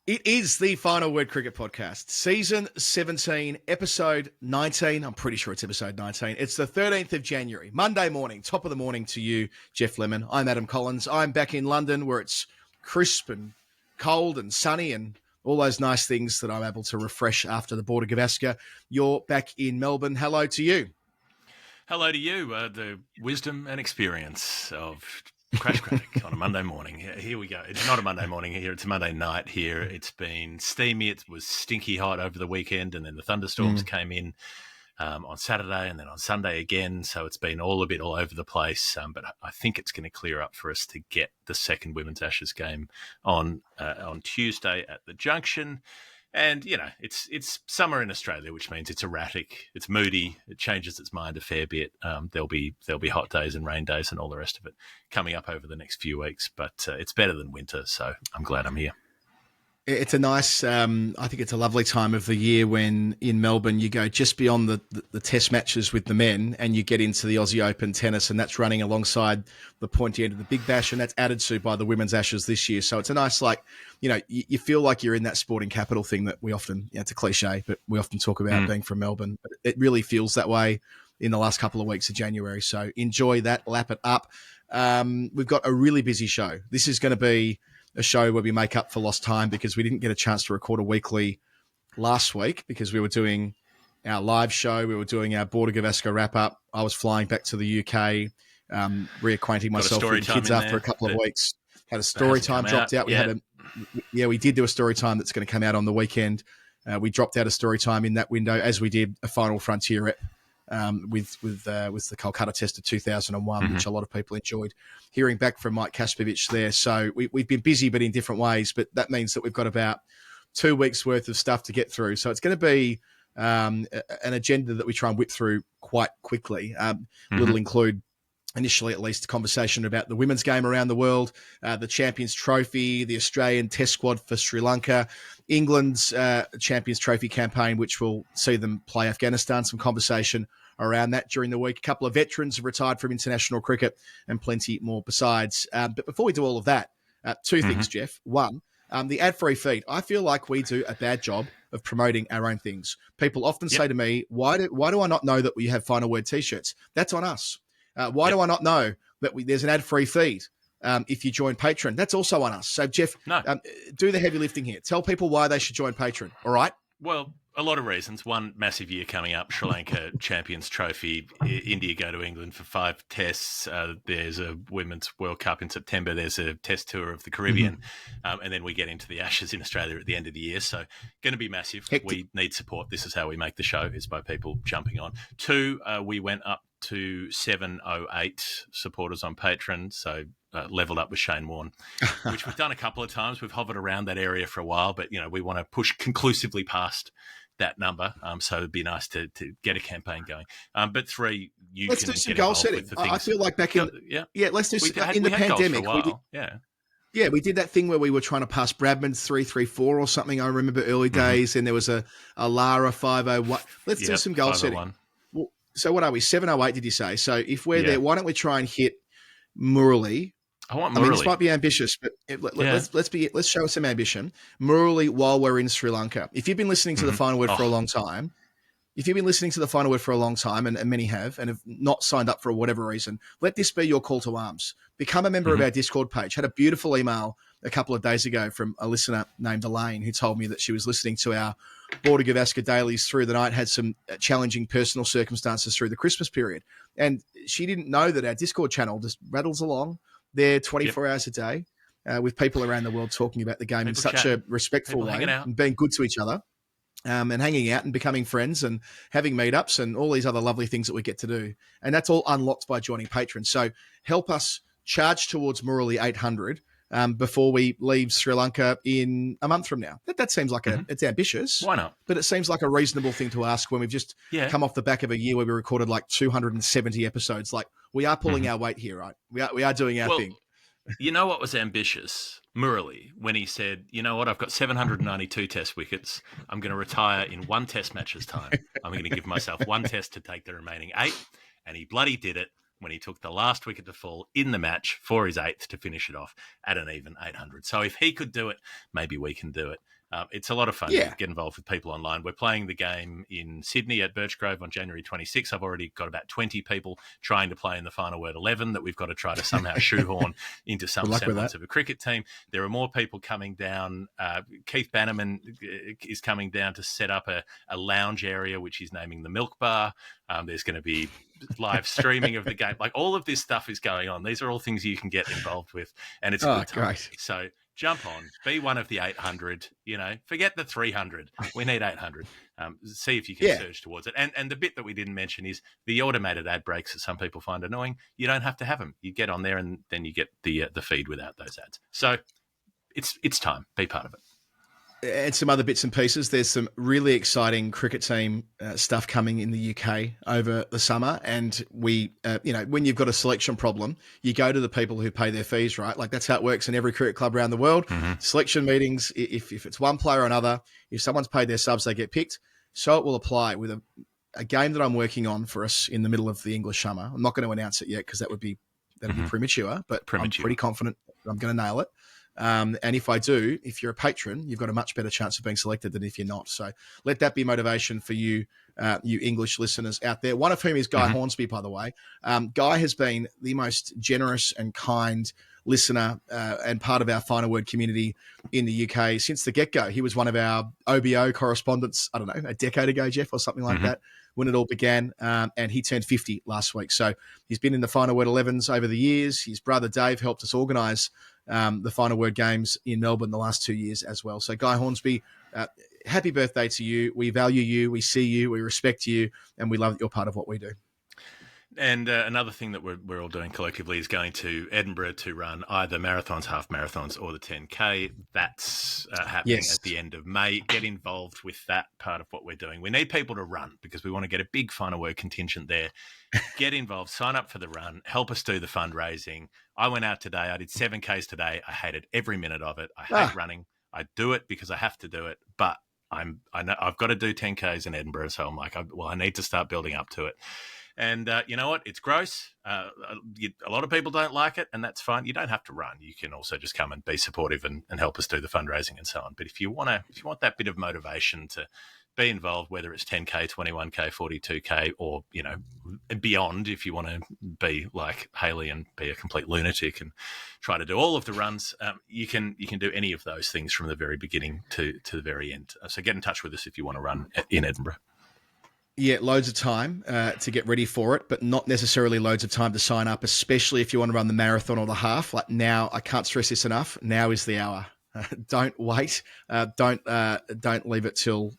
It is the Final Word Cricket Podcast, Season 17, Episode 19. I'm pretty sure it's Episode 19. It's the 13th of January, Monday morning, top of the morning to you, Jeff Lemon. I'm Adam Collins. I'm back in London where it's crisp and cold and sunny and all those nice things that I'm able to refresh after the Border Gavaskar. You're back in Melbourne. Hello to you. Hello to you, the wisdom and experience of Crash Craddock on a Monday morning. Here we go. It's not a Monday morning here. It's a Monday night here. It's been steamy. It was stinky hot over the weekend, and then the thunderstorms came in on Saturday and then on Sunday again. So it's been all over the place. But I think it's going to clear up for us to get the second Women's Ashes game on Tuesday at the Junction. And, you know, it's summer in Australia, which means it's erratic, it's moody, it changes its mind a fair bit. There'll be hot days and rain days and all the rest of it coming up over the next few weeks. But it's better than winter, so I'm glad I'm here. It's a nice, I think it's a lovely time of the year when in Melbourne you go just beyond the test matches with the men and you get into the Aussie Open tennis, and that's running alongside the pointy end of the Big Bash, and that's added to by the Women's Ashes this year. So it's a nice, like, you know, you feel like you're in that sporting capital thing that we often, it's a cliche, but we often talk about being from Melbourne. But it really feels that way in the last couple of weeks of January. So enjoy that, lap it up. We've got a really busy show. This is going to be a show where we make up for lost time because we didn't get a chance to record a weekly last week because we were doing our live show. We were doing our Border Gavaskar wrap-up. I was flying back to the UK, reacquainting myself with the kids after a couple of weeks. Had a story time dropped out. We did do a story time that's going to come out on the weekend. We dropped out a story time in that window as we did a Final Frontier rep with the Kolkata Test of 2001, which a lot of people enjoyed hearing back from Mike Kaspovich there. So we've been busy, but in different ways. But that means that we've got about 2 weeks worth of stuff to get through. So it's going to be an agenda that we try and whip through quite quickly. It'll include, initially at least, a conversation about the women's game around the world, the Champions Trophy, the Australian Test squad for Sri Lanka, England's Champions Trophy campaign, which will see them play Afghanistan, some conversation around that during the week. A couple of veterans have retired from international cricket and plenty more besides. But before we do all of that, two things, Jeff. One, the ad-free feed. I feel like we do a bad job of promoting our own things. People often say to me, why do I not know that we have Final Word T-shirts? That's on us. Why do I not know that there's an ad-free feed if you join Patron? That's also on us. So, Jeff, do the heavy lifting here. Tell people why they should join Patron, all right? Well, a lot of reasons. One, massive year coming up, Sri Lanka Champions Trophy. India go to England for 5 tests. There's a Women's World Cup in September. There's a test tour of the Caribbean. And then we get into the Ashes in Australia at the end of the year. So going to be massive. We need support. This is how we make the show, is by people jumping on. 2, we went up to 708 supporters on Patreon, so leveled up with Shane Warne, which we've done a couple of times. We've hovered around that area for a while, but, you know, we want to push conclusively past that number, so it'd be nice to get a campaign going. But 3, let's do some goal setting. I feel like back in let's do in the pandemic. We did that thing where we were trying to pass Bradman's 334 or something. I remember early days, and there was a Lara 501. Let's do some goal setting. So what are we? 708, did you say? So if we're there, why don't we try and hit Murali? I mean, this might be ambitious, but let's show some ambition. Murali, while we're in Sri Lanka. If you've been listening to the Final Word for a long time, and many have, and have not signed up for whatever reason, let this be your call to arms. Become a member of our Discord page. Had a beautiful email a couple of days ago from a listener named Elaine who told me that she was listening to our Border Gavaskar dailies through the night, had some challenging personal circumstances through the Christmas period. And she didn't know that our Discord channel just rattles along there 24 hours a day with people around the world talking about the game in such a respectful way and being good to each other. And hanging out and becoming friends and having meetups and all these other lovely things that we get to do. And that's all unlocked by joining Patreon. So help us charge towards Murali 800 before we leave Sri Lanka in a month from now. That seems like it's ambitious. Why not? But it seems like a reasonable thing to ask when we've just come off the back of a year where we recorded like 270 episodes. Like, we are pulling our weight here, right? We are doing our thing. You know what was ambitious? Murali, when he said, you know what, I've got 792 test wickets. I'm going to retire in 1 test match's time. I'm going to give myself 1 test to take the remaining 8. And he bloody did it when he took the last wicket to fall in the match for his 8th to finish it off at an even 800. So if he could do it, maybe we can do it. It's a lot of fun Yeah. to get involved with people online. We're playing the game in Sydney at Birchgrove on January 26th. I've already got about 20 people trying to play in the final word 11 that we've got to try to somehow shoehorn into some semblance of a cricket team. There are more people coming down. Keith Bannerman is coming down to set up a lounge area, which he's naming the Milk Bar. There's going to be live streaming of the game. Like, all of this stuff is going on. These are all things you can get involved with, and it's a good time. Great. So jump on, be one of the 800, forget the 300. We need 800. See if you can surge towards it. And the bit that we didn't mention is the automated ad breaks that some people find annoying. You don't have to have them. You get on there and then you get the feed without those ads. So it's time. Be part of it. And some other bits and pieces. There's some really exciting cricket team stuff coming in the UK over the summer. And we, when you've got a selection problem, you go to the people who pay their fees, right? Like, that's how it works in every cricket club around the world. Mm-hmm. Selection meetings, if it's one player or another, if someone's paid their subs, they get picked. So it will apply with a game that I'm working on for us in the middle of the English summer. I'm not going to announce it yet because that'd be premature, but I'm pretty confident I'm going to nail it. And if I do, if you're a patron, you've got a much better chance of being selected than if you're not. So let that be motivation for you, you English listeners out there. One of whom is Guy Hornsby, by the way. Guy has been the most generous and kind listener and part of our Final Word community in the UK since the get-go. He was one of our OBO correspondents, I don't know, a decade ago, Jeff, or something like that, when it all began, and he turned 50 last week. So he's been in the Final Word 11s over the years. His brother Dave helped us organise the Final Word games in Melbourne the last 2 years as well. So Guy Hornsby, happy birthday to you. We value you, we see you, we respect you, and we love that you're part of what we do. And another thing that we're all doing collectively is going to Edinburgh to run either marathons, half marathons, or the 10K. That's happening at the end of May. Get involved with that part of what we're doing. We need people to run because we want to get a big Final Word contingent there. Get involved, sign up for the run, help us do the fundraising. I went out today. I did 7Ks today. I hated every minute of it. I hate running. I do it because I have to do it, but I know I've got to do 10Ks in Edinburgh, so I'm like, I need to start building up to it. And you know what? It's gross. A lot of people don't like it, and that's fine. You don't have to run. You can also just come and be supportive and help us do the fundraising and so on. But if you want that bit of motivation to be involved, whether it's 10K, 21K, 42K, or beyond, if you want to be like Haley and be a complete lunatic and try to do all of the runs, you can do any of those things from the very beginning to the very end. So get in touch with us if you want to run in Edinburgh. Yeah, loads of time to get ready for it, but not necessarily loads of time to sign up, especially if you want to run the marathon or the half. Like now, I can't stress this enough. Now is the hour. Don't wait. Don't leave it till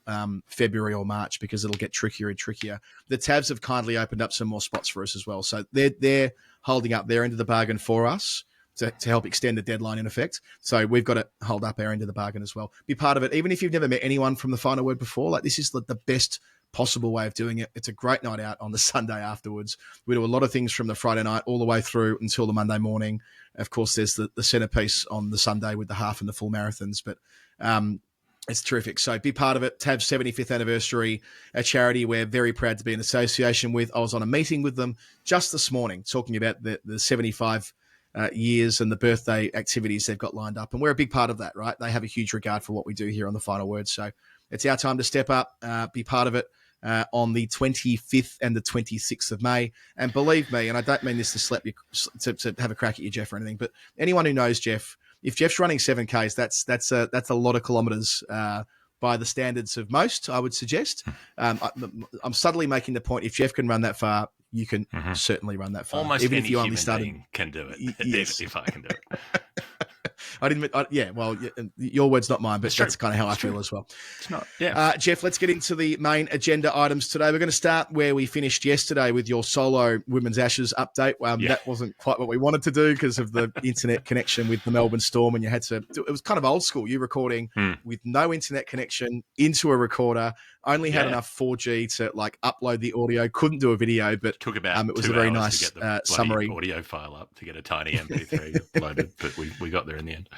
February or March because it'll get trickier and trickier. The Tabs have kindly opened up some more spots for us as well. So they're holding up their end of the bargain for us to help extend the deadline in effect. So we've got to hold up our end of the bargain as well. Be part of it. Even if you've never met anyone from the Final Word before, like this is the best possible way of doing it. It's a great night out on the Sunday afterwards. We do a lot of things from the Friday night all the way through until the Monday morning. Of course, there's the centerpiece on the Sunday with the half and the full marathons, but it's terrific. So be part of it. TAB's 75th anniversary, a charity we're very proud to be in association with. I was on a meeting with them just this morning talking about the 75 years and the birthday activities they've got lined up. And we're a big part of that, right? They have a huge regard for what we do here on the Final Word. So it's our time to step up, be part of it. On the 25th and the 26th of May. And believe me, and I don't mean this to slap you, to have a crack at you, Jeff, or anything, but anyone who knows Jeff, if Jeff's running 7Ks, that's a lot of kilometres by the standards of most, I would suggest. I'm subtly making the point, if Jeff can run that far, you can certainly run that far. Almost even any if you only human started being can do it. Yes. if I can do it. Your words, not mine, but that's kind of how I feel as well. It's not, yeah. Jeff, let's get into the main agenda items today. We're going to start where we finished yesterday with your solo Women's Ashes update. That wasn't quite what we wanted to do because of the internet connection with the Melbourne Storm, and you had to. It was kind of old school. You recording with no internet connection into a recorder. Only had enough 4G to upload the audio. Couldn't do a video, but took about it was a very nice to get the summary audio file up to get a tiny MP3 loaded. But we got there in the end.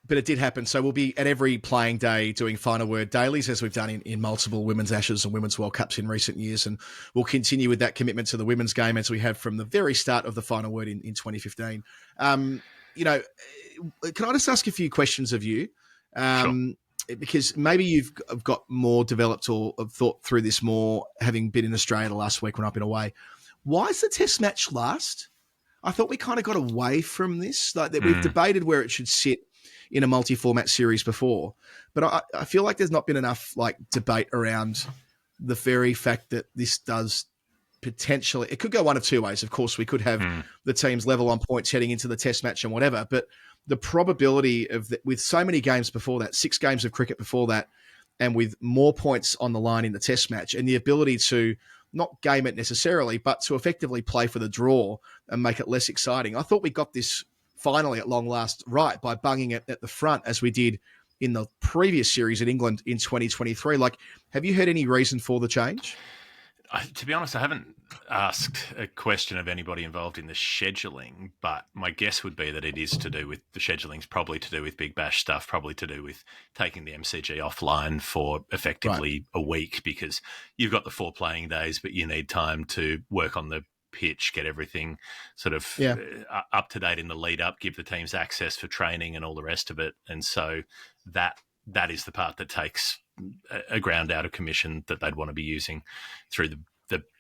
But it did happen. So we'll be at every playing day doing Final Word dailies, as we've done in multiple Women's Ashes and Women's World Cups in recent years. And we'll continue with that commitment to the women's game as we have from the very start of the Final Word in 2015. Can I just ask a few questions of you? Sure. Because maybe you've got more developed or have thought through this more, having been in Australia the last week when I've been away. Why is the test match last? I thought we kind of got away from this. Like that, we've debated where it should sit in a multi-format series before, but I feel like there's not been enough like debate around the very fact that this does potentially, it could go one of two ways. Of course, we could have the teams level on points heading into the test match and whatever, but the probability of that, with so many games before that, 6 games of cricket before that, and with more points on the line in the test match, and the ability to not game it necessarily, but to effectively play for the draw and make it less exciting. I thought we got this finally at long last right by bunging it at the front as we did in the previous series in England in 2023. Like, have you heard any reason for the change? To be honest, I haven't asked a question of anybody involved in the scheduling, but my guess would be that it is to do with the scheduling's probably to do with Big Bash stuff, probably to do with taking the MCG offline for effectively a week, because you've got the 4 playing days, but you need time to work on the pitch, get everything sort of up to date in the lead up, give the teams access for training and all the rest of it. And so that is the part that takes a ground out of commission that they'd want to be using through the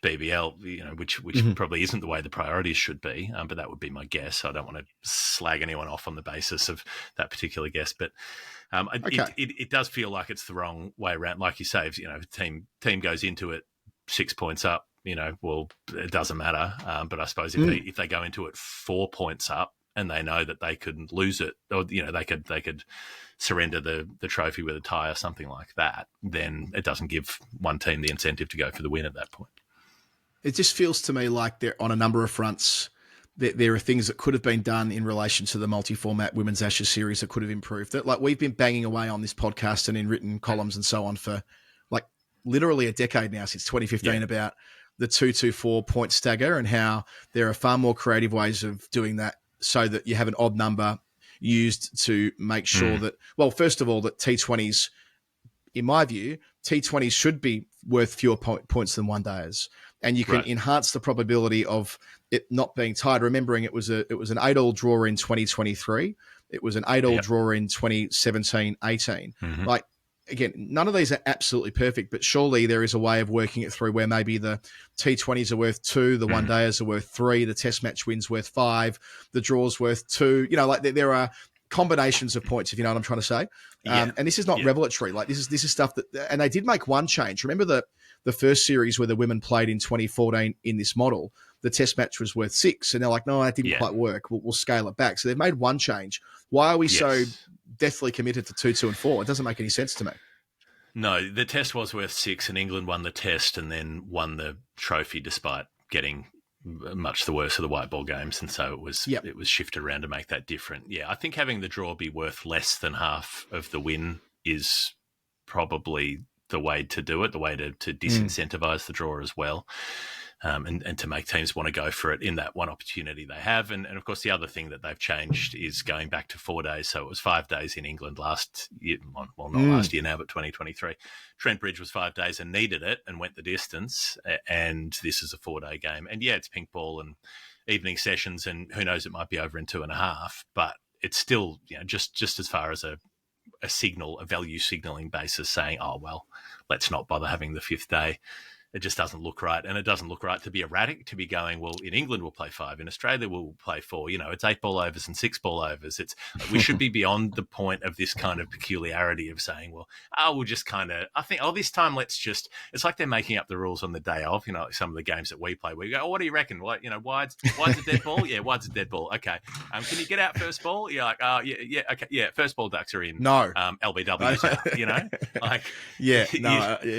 BBL, which probably isn't the way the priorities should be, but that would be my guess. I don't want to slag anyone off on the basis of that particular guess, but it does feel like it's the wrong way around. Like you say, if team goes into it 6 points up, well, it doesn't matter. But I suppose if they go into it 4 points up and they know that they could lose it, or they could surrender the trophy with a tie or something like that, then it doesn't give one team the incentive to go for the win at that point. It just feels to me like they're on a number of fronts. There are things that could have been done in relation to the multi-format Women's Ashes series that could have improved it. Like, we've been banging away on this podcast and in written columns and so on for like literally a decade now, since 2015, about the 2-2-4 point stagger and how there are far more creative ways of doing that so that you have an odd number used to make sure that, well, first of all, that T20s, in my view, T20s should be worth fewer points than one days. And you can enhance the probability of it not being tied. Remembering it was an 8-all draw in 2023. It was an 8-all draw in 2017-18. Like, again, none of these are absolutely perfect, but surely there is a way of working it through where maybe the T20s are worth 2, the one-dayers are worth 3, the test match wins worth 5, the draw's worth 2. Like there are combinations of points, if you know what I'm trying to say. And this is not revelatory. Like, this is stuff that, and they did make one change. Remember the first series where the women played in 2014 in this model, the test match was worth 6, and they're like, no, that didn't quite work. We'll scale it back. So they've made one change. Why are we so deathly committed to 2, 2, and 4? It doesn't make any sense to me. No, the test was worth 6, and England won the test and then won the trophy despite getting much the worst of the white ball games, and so it was shifted around to make that different. Yeah, I think having the draw be worth less than half of the win is probably the way to do it, the way to disincentivize the draw as well. And to make teams want to go for it in that one opportunity they have. And of course, the other thing that they've changed is going back to 4 days. So it was 5 days in England last year. Well, not last year now, but 2023. Trent Bridge was 5 days and needed it and went the distance. And this is a 4-day game. And yeah, it's pink ball and evening sessions, and who knows, it might be over in 2.5. But it's still, just as far as a signal, a value signaling basis, saying, oh, well, let's not bother having the 5th day. It just doesn't look right. And it doesn't look right to be erratic, to be going, well, in England we'll play 5, in Australia we'll play 4. It's 8 ball overs and 6 ball overs. We should be beyond the point of this kind of peculiarity of saying, well, we'll just kind of, I think, this time let's just, it's like they're making up the rules on the day of, like some of the games that we play, where you go, what do you reckon? Well, wide's a dead ball? Yeah, wide's a dead ball. Okay. Can you get out first ball? You're like, okay, yeah, first ball ducks are in. No. LBW's out,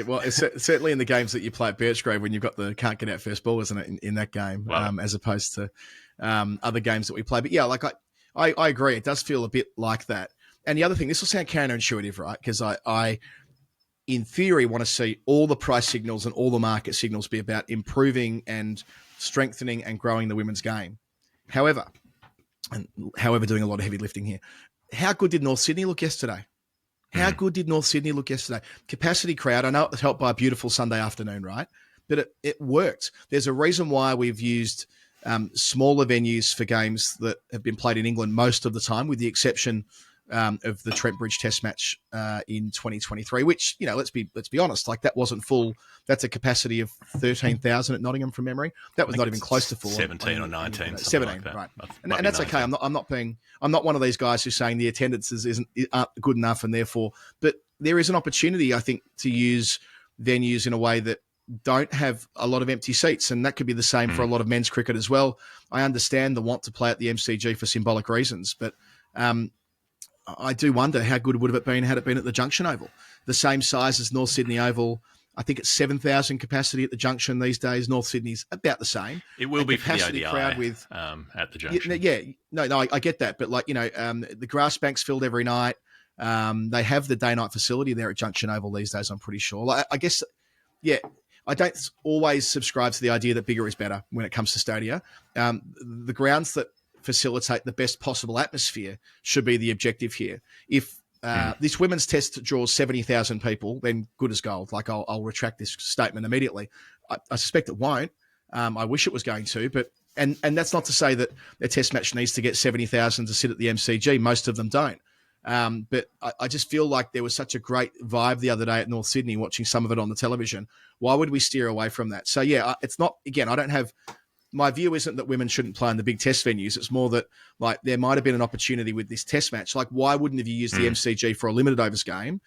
well, it's certainly in the games that you play at Birchgrave when you've got the can't get out first ball, isn't it, in that game, as opposed to other games that we play. But yeah, like I agree. It does feel a bit like that. And the other thing, this will sound counterintuitive, right? Because I in theory want to see all the price signals and all the market signals be about improving and strengthening and growing the women's game. However, doing a lot of heavy lifting here. How good did North Sydney look yesterday? How good did North Sydney look yesterday? Capacity crowd. I know it was helped by a beautiful Sunday afternoon, right? But it worked. There's a reason why we've used smaller venues for games that have been played in England most of the time, with the exception of the Trent Bridge Test match in 2023, which, let's be honest, like that wasn't full. That's a capacity of 13,000 at Nottingham from memory. That was not even close to full. 17 or 19, 17, like that. right? And that's 19. Okay. I'm not one of these guys who's saying the attendances aren't good enough, and therefore, but there is an opportunity, I think, to use venues in a way that don't have a lot of empty seats, and that could be the same for a lot of men's cricket as well. I understand the want to play at the MCG for symbolic reasons, but I do wonder how good would have it been had it been at the Junction Oval, the same size as North Sydney Oval. I think it's 7,000 capacity at the Junction these days. North Sydney's about the same. It will be for the ODI crowd with at the Junction. I get that, but the grass bank's filled every night. They have the day-night facility there at Junction Oval these days, I'm pretty sure. I guess, I don't always subscribe to the idea that bigger is better when it comes to stadia. The grounds that facilitate the best possible atmosphere should be the objective here. If this women's test draws 70,000 people, then good as gold. Like I'll retract this statement immediately. I suspect it won't. I wish it was going to, but and that's not to say that a test match needs to get 70,000 to sit at the MCG. Most of them don't. But I just feel like there was such a great vibe the other day at North Sydney, watching some of it on the television. Why would we steer away from that? So it's not, again, I don't have, my view isn't that women shouldn't play in the big test venues. It's more that there might have been an opportunity with this test match. Like, why wouldn't have you used the MCG for a limited overs game?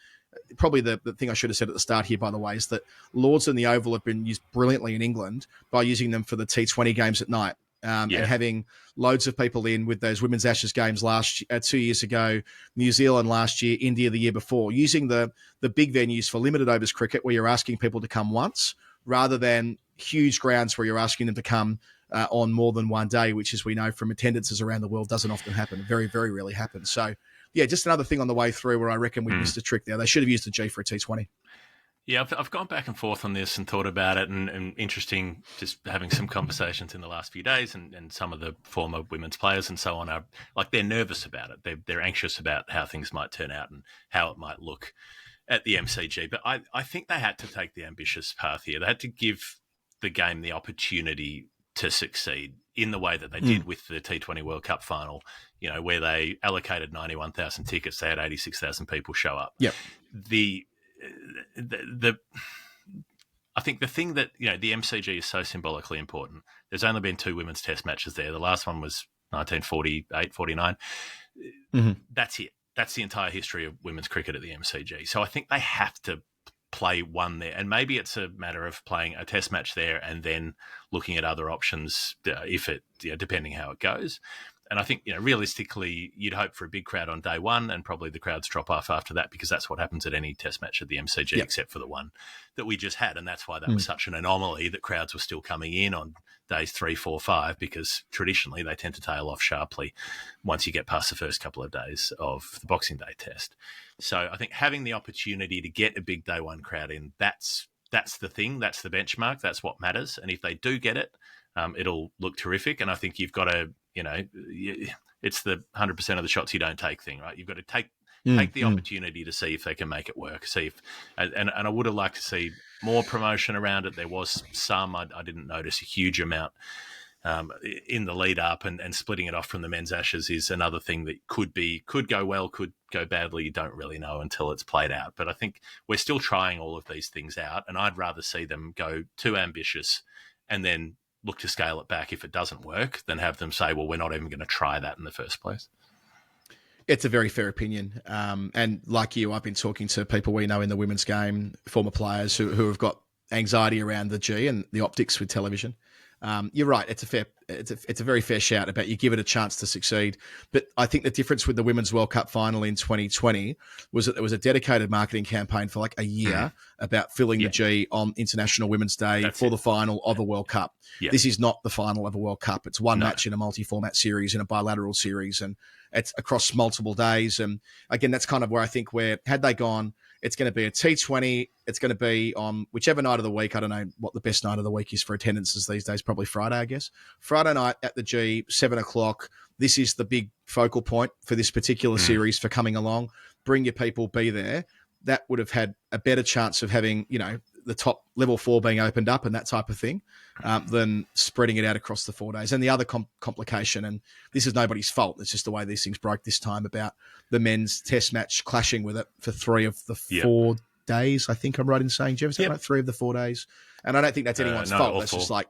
Probably the thing I should have said at the start here, by the way, is that Lords and the Oval have been used brilliantly in England by using them for the T20 games at night. And having loads of people in with those Women's Ashes games 2 years ago, New Zealand last year, India the year before, using the big venues for limited overs cricket where you're asking people to come once rather than huge grounds where you're asking them to come on more than one day, which, as we know from attendances around the world, doesn't often happen. Very, very rarely happens. So, just another thing on the way through where I reckon we missed a trick there. They should have used a G for a T20. Yeah, I've gone back and forth on this and thought about it, and interesting just having some conversations in the last few days, and some of the former women's players and so on are like, they're nervous about it. They're anxious about how things might turn out and how it might look at the MCG. But I think they had to take the ambitious path here. They had to give the game the opportunity to succeed in the way that they did with the T20 World Cup final, where they allocated 91,000 tickets. They had 86,000 people show up. Yep. I think the thing that, the MCG is so symbolically important. There's only been 2 women's test matches there. The last one was 1948, 49. That's it. That's the entire history of women's cricket at the MCG. So I think they have to play one there. And maybe it's a matter of playing a test match there and then looking at other options depending how it goes. And I think, realistically, you'd hope for a big crowd on day one, and probably the crowds drop off after that, because that's what happens at any test match at the MCG, except for the one that we just had. And that's why that was such an anomaly, that crowds were still coming in on days 3, 4, 5, because traditionally they tend to tail off sharply once you get past the first couple of days of the Boxing Day test. So I think having the opportunity to get a big day one crowd in, that's the thing, that's the benchmark, that's what matters. And if they do get it, it'll look terrific. And I think you've got to, it's the 100% of the shots you don't take thing, right? You've got to take the opportunity to see if they can make it work. And I would have liked to see more promotion around it. There was some, I didn't notice a huge amount in the lead up, and splitting it off from the men's Ashes is another thing that could go well, could go badly. You don't really know until it's played out. But I think we're still trying all of these things out, and I'd rather see them go too ambitious and then look to scale it back if it doesn't work, than have them say, well, we're not even going to try that in the first place. It's a very fair opinion. And like you, I've been talking to people we know in the women's game, former players who have got anxiety around the G and the optics with television. You're right. It's a very fair shout about you give it a chance to succeed. But I think the difference with the Women's World Cup final in 2020 was that there was a dedicated marketing campaign for like a year about filling the G on International Women's Day the final of a World Cup. Yeah. This is not the final of a World Cup. It's one match in a multi-format series, in a bilateral series, and it's across multiple days. And again, that's kind of where I think had they gone, it's going to be a T20. It's going to be on whichever night of the week. I don't know what the best night of the week is for attendances these days. Probably Friday, I guess. Friday night at the G, 7:00. This is the big focal point for this particular series for coming along. Bring your people, be there. That would have had a better chance of having, the top level 4 being opened up and that type of thing, than spreading it out across the 4 days. And the other complication, and this is nobody's fault, it's just the way these things broke this time, about the men's test match clashing with it for 3 of the 4 days. I think I'm right in saying, Jeff, is that right? 3 of the 4 days. And I don't think that's anyone's fault. That's 4. just like,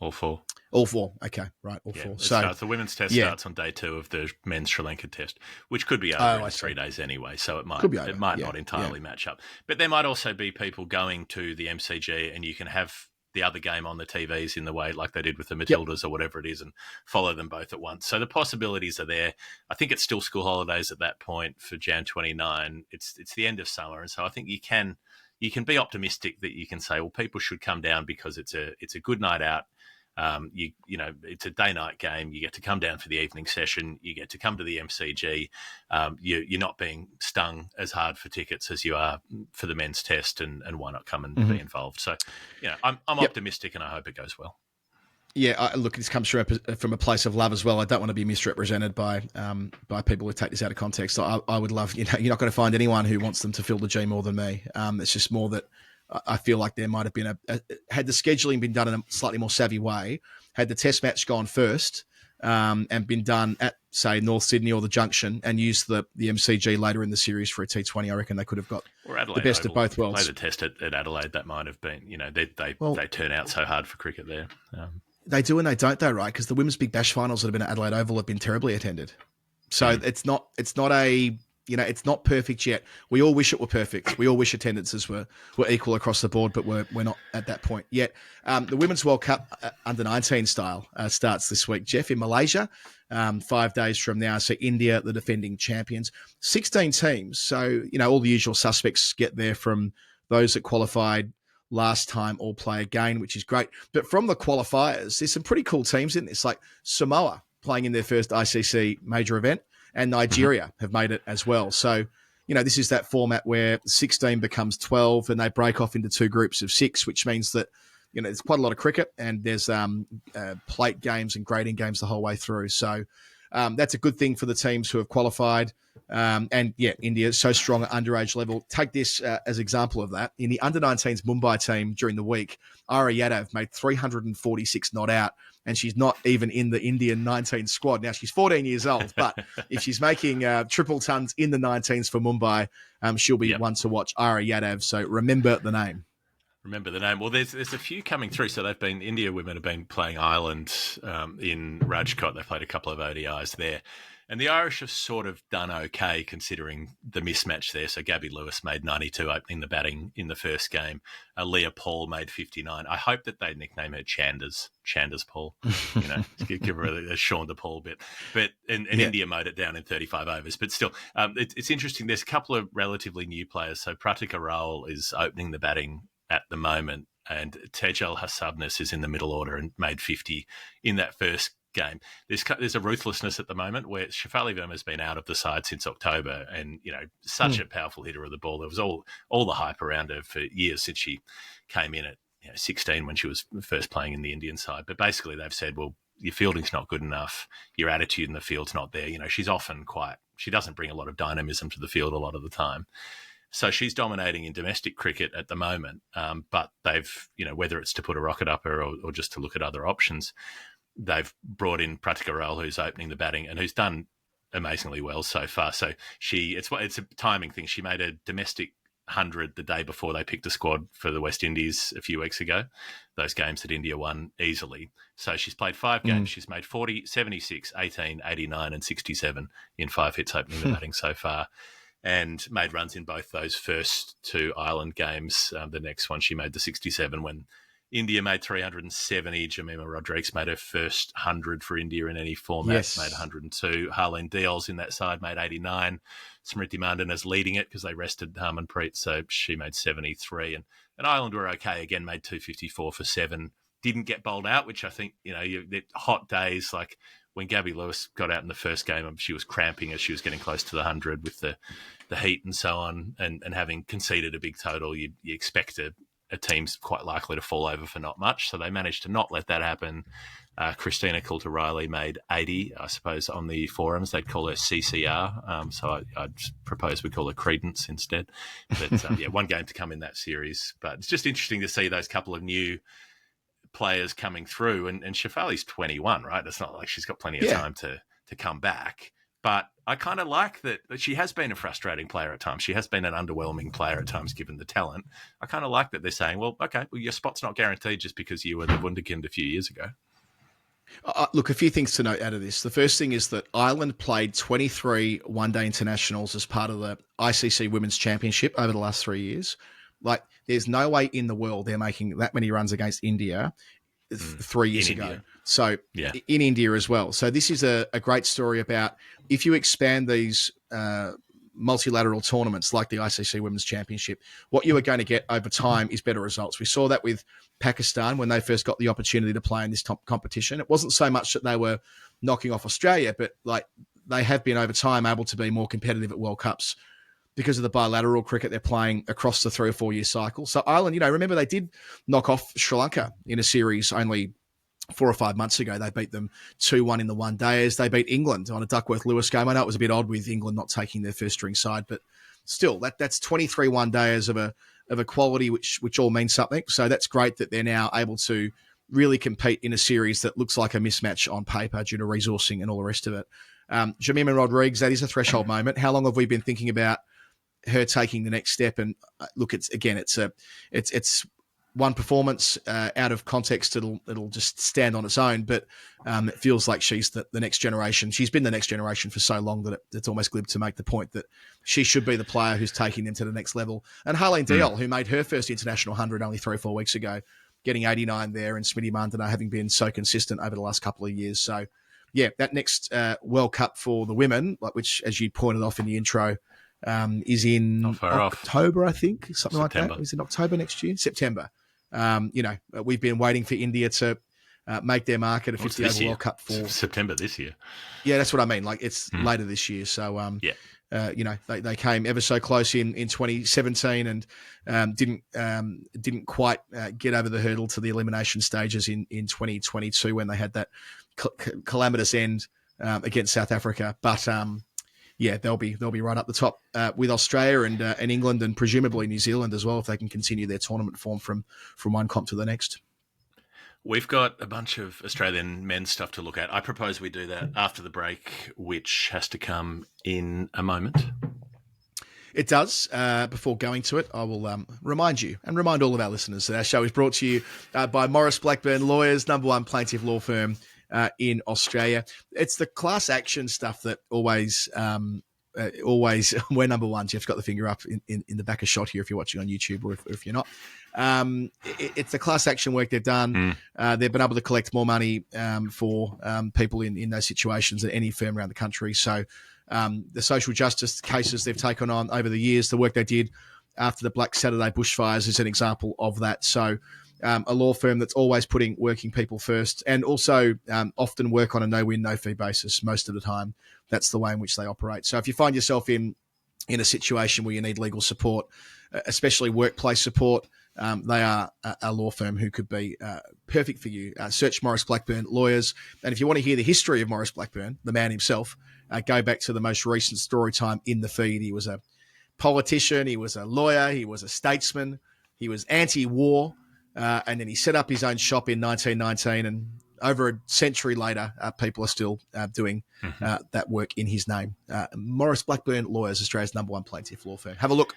all 4. All 4. Okay, right, all 4. So the women's test starts on day 2 of the men's Sri Lanka Test, which could be over in 3 days anyway. So it might not entirely match up. But there might also be people going to the MCG, and you can have the other game on the TVs in the way like they did with the Matildas or whatever it is, and follow them both at once. So the possibilities are there. I think it's still school holidays at that point for Jan 29. It's the end of summer, and so I think you can be optimistic that you can say, well, people should come down because it's a good night out. It's a day-night game. You get to come down for the evening session. You get to come to the MCG. You're not being stung as hard for tickets as you are for the men's test, and why not come and be involved? So, I'm optimistic, and I hope it goes well. Yeah, look, this comes from a place of love as well. I don't want to be misrepresented by people who take this out of context. I would love, you're not going to find anyone who wants them to fill the G more than me. It's just more that I feel like there might have been had the scheduling been done in a slightly more savvy way, had the test match gone first, and been done at, say, North Sydney or the Junction, and used the MCG later in the series for a T20, I reckon they could have got the best of both worlds. Play the test at Adelaide, that might have been, they turn out so hard for cricket there. They do and they don't, though, right? Because the Women's Big Bash finals that have been at Adelaide Oval have been terribly attended. So it's not perfect yet. We all wish it were perfect. We all wish attendances were equal across the board, but we're not at that point yet. The Women's World Cup under 19 style starts this week, Jeff, in Malaysia, 5 days from now. So India, the defending champions, 16 teams. So, all the usual suspects get there, from those that qualified last time all play again, which is great. But from the qualifiers, there's some pretty cool teams in this, like Samoa playing in their first ICC major event, and Nigeria have made it as well. So, this is that format where 16 becomes 12 and they break off into 2 groups of 6, which means that, there's quite a lot of cricket, and there's plate games and grading games the whole way through. So that's a good thing for the teams who have qualified. India is so strong at underage level. Take this as example of that. In the under-19s Mumbai team during the week, Ara Yadav made 346 not out, and she's not even in the Indian 19 squad. Now, she's 14 years old, but if she's making triple tons in the 19s for Mumbai, she'll be one to watch, Ara Yadav. So remember the name. Remember the name. Well, there's a few coming through. So India women have been playing Ireland in Rajkot. They've played a couple of ODIs there. And the Irish have sort of done okay considering the mismatch there. So Gabby Lewis made 92 opening the batting in the first game. Leah Paul made 59. I hope that they nickname her Chandas Paul. Give her a Sean the Paul bit. But and India mowed it down in 35 overs. But still, it's interesting. There's a couple of relatively new players. So Pratika Raul is opening the batting at the moment, and Tejal Hasabnis is in the middle order and made 50 in that first game. There's a ruthlessness at the moment where Shafali Verma's been out of the side since October, and such a powerful hitter of the ball. There was all the hype around her for years since she came in at 16 when she was first playing in the Indian side. But basically they've said, well, your fielding's not good enough, your attitude in the field's not there. She's often she doesn't bring a lot of dynamism to the field a lot of the time. So she's dominating in domestic cricket at the moment, but they've, whether it's to put a rocket up her or just to look at other options, they've brought in Pratika Raul, who's opening the batting and who's done amazingly well so far. So it's a timing thing. She made a domestic 100 the day before they picked a squad for the West Indies a few weeks ago, those games that India won easily. So she's played 5 games. She's made 40, 76, 18, 89 and 67 in 5 hits opening the batting so far, and made runs in both those first 2 Ireland games. The next one, she made the 67 when India made 370. Jemima Rodriguez made her first 100 for India in any format, made 102. Harleen Dial's in that side, made 89. Smriti Mandana's leading it because they rested Harmanpreet, so she made 73. And Ireland were okay, again, made 254 for 7. Didn't get bowled out, which I think, the hot days, like when Gabby Lewis got out in the first game, she was cramping as she was getting close to the 100 with the heat and so on, and having conceded a big total, you expect a team's quite likely to fall over for not much. So they managed to not let that happen. Christina Coulter-Riley made 80, I suppose, on the forums. They'd call her CCR. So I'd propose we call her Credence instead. But yeah, one game to come in that series. But it's just interesting to see those couple of new players coming through. And Shafali's 21, right? It's not like she's got plenty of time to come back. But I kind of like that she has been a frustrating player at times. She has been an underwhelming player at times, given the talent. I kind of like that they're saying, well, okay, well, your spot's not guaranteed just because you were the Wunderkind a few years ago. Look, a few things to note out of this. The first thing is that Ireland played 23 one-day internationals as part of the ICC Women's Championship over the last 3 years. Like, there's no way in the world they're making that many runs against India 3 years ago. India. So in India as well. So this is a great story about if you expand these multilateral tournaments like the ICC Women's Championship, what you are going to get over time is better results. We saw that with Pakistan when they first got the opportunity to play in this top competition. It wasn't so much that they were knocking off Australia, but like they have been over time able to be more competitive at World Cups because of the bilateral cricket they're playing across the 3 or 4 year cycle. So Ireland, remember they did knock off Sri Lanka in a series only 4 or 5 months ago. They beat them 2-1 in the one days. They beat England on a Duckworth-Lewis game. I know it was a bit odd with England not taking their first string side, but still, that's 23 one days of a quality which all means something. So that's great that they're now able to really compete in a series that looks like a mismatch on paper due to resourcing and all the rest of it. Jemima Rodriguez, that is a threshold moment. How long have we been thinking about her taking the next step? And look, it's one performance out of context. It'll just stand on its own, but it feels like she's the next generation. She's been the next generation for so long that it's almost glib to make the point that she should be the player who's taking them to the next level. And Harleen Deol, who made her first international 100 only 3 or 4 weeks ago, getting 89 there, and Smitty Mandana having been so consistent over the last couple of years. So, yeah, that next World Cup for the women, which, as you pointed off in the intro, is in October, I think, something September. like that. Is it October next year? September. We've been waiting for India to make their mark at a 50 over World Cup for September this year. Yeah, that's what I mean. Like it's later this year. So, they came ever so close in 2017 and didn't quite get over the hurdle to the elimination stages in 2022 when they had that calamitous end against South Africa. But they'll be right up the top with Australia and England and presumably New Zealand as well if they can continue their tournament form from one comp to the next. We've got a bunch of Australian men's stuff to look at. I propose we do that after the break, which has to come in a moment. It does. Before going to it, I will remind you and remind all of our listeners that our show is brought to you by Maurice Blackburn Lawyers, #1 plaintiff law firm in Australia. It's the class action stuff that always we're number one. Jeff's got the finger up in the back of shot here if you're watching on YouTube or if you're not. It's the class action work they've done. They've been able to collect more money for people in those situations than any firm around the country. So the social justice cases they've taken on over the years, the work they did after the Black Saturday bushfires is an example of that. So a law firm that's always putting working people first and also often work on a no-win, no-fee basis most of the time. That's the way in which they operate. So if you find yourself in a situation where you need legal support, especially workplace support, they are a law firm who could be perfect for you. Search Maurice Blackburn Lawyers. And if you want to hear the history of Maurice Blackburn, the man himself, go back to the most recent story time in the feed. He was a politician. He was a lawyer. He was a statesman. He was anti-war. And then he set up his own shop in 1919. And over a century later, people are still doing that work in his name. Maurice Blackburn Lawyers, Australia's #1 plaintiff law firm. Have a look.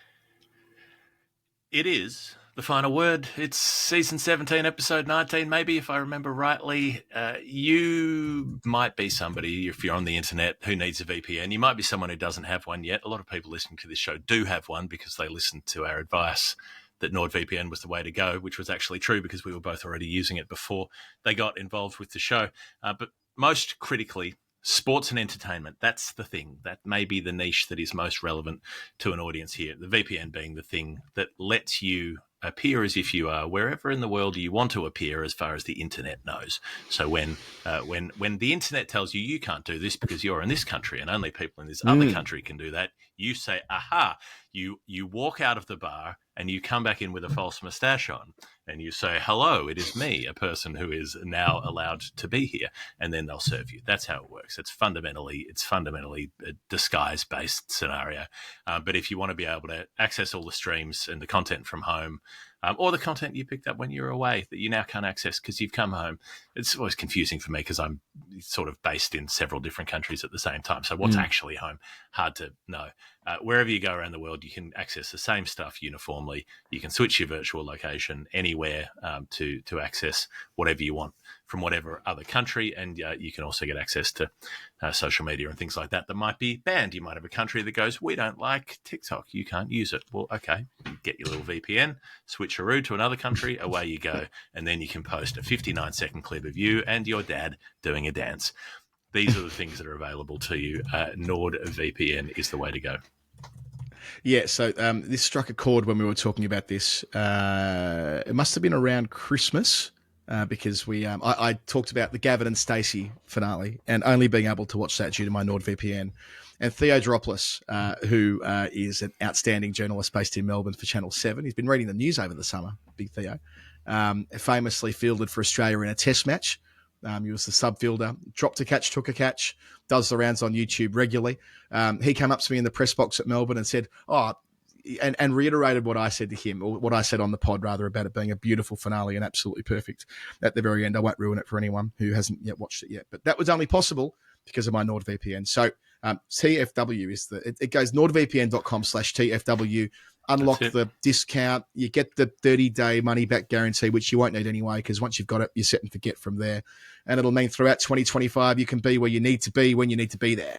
It is the final word. It's season 17, episode 19, maybe, if I remember rightly. You might be somebody, if you're on the internet, who needs a VPN. You might be someone who doesn't have one yet. A lot of people listening to this show do have one because they listened to our advice that NordVPN was the way to go, which was actually true because we were both already using it before they got involved with the show. But most critically, sports and entertainment, that's the thing. That may be the niche that is most relevant to an audience here. The VPN being the thing that lets you appear as if you are wherever in the world you want to appear as far as the internet knows. So when the internet tells you you can't do this because you're in this country and only people in this other country can do that, You say, aha, you walk out of the bar and you come back in with a false moustache on and you say, hello, it is me, a person who is now allowed to be here. And then they'll serve you. That's how it works. It's fundamentally a disguise-based scenario. But if you want to be able to access all the streams and the content from home, or the content you picked up when you were away that you now can't access because you've come home. It's always confusing for me because I'm sort of based in several different countries at the same time. So what's actually home? Hard to know. Wherever you go around the world, you can access the same stuff uniformly. You can switch your virtual location anywhere to access whatever you want from whatever other country. And you can also get access to social media and things like that might be banned. You might have a country that goes, we don't like TikTok. You can't use it. Well, okay, get your little VPN, switcheroo to another country, away you go. And then you can post a 59-second clip of you and your dad doing a dance. These are the things that are available to you. NordVPN is the way to go. Yeah, so this struck a chord when we were talking about this. It must have been around Christmas because I talked about the Gavin and Stacey finale and only being able to watch that due to my NordVPN. And Theo Dropoulos, who is an outstanding journalist based in Melbourne for Channel 7, he's been reading the news over the summer, big Theo, famously fielded for Australia in a test match. He was the sub fielder, dropped a catch, took a catch, does the rounds on YouTube regularly. He came up to me in the press box at Melbourne and said, and reiterated what I said to him, or what I said on the pod, rather, about it being a beautiful finale and absolutely perfect at the very end. I won't ruin it for anyone who hasn't yet watched it yet, but that was only possible because of my NordVPN. So TFW is it goes nordvpn.com/TFW. Unlock the discount. You get the 30-day money-back guarantee, which you won't need anyway, because once you've got it, you're set and forget from there. And it'll mean throughout 2025, you can be where you need to be when you need to be there.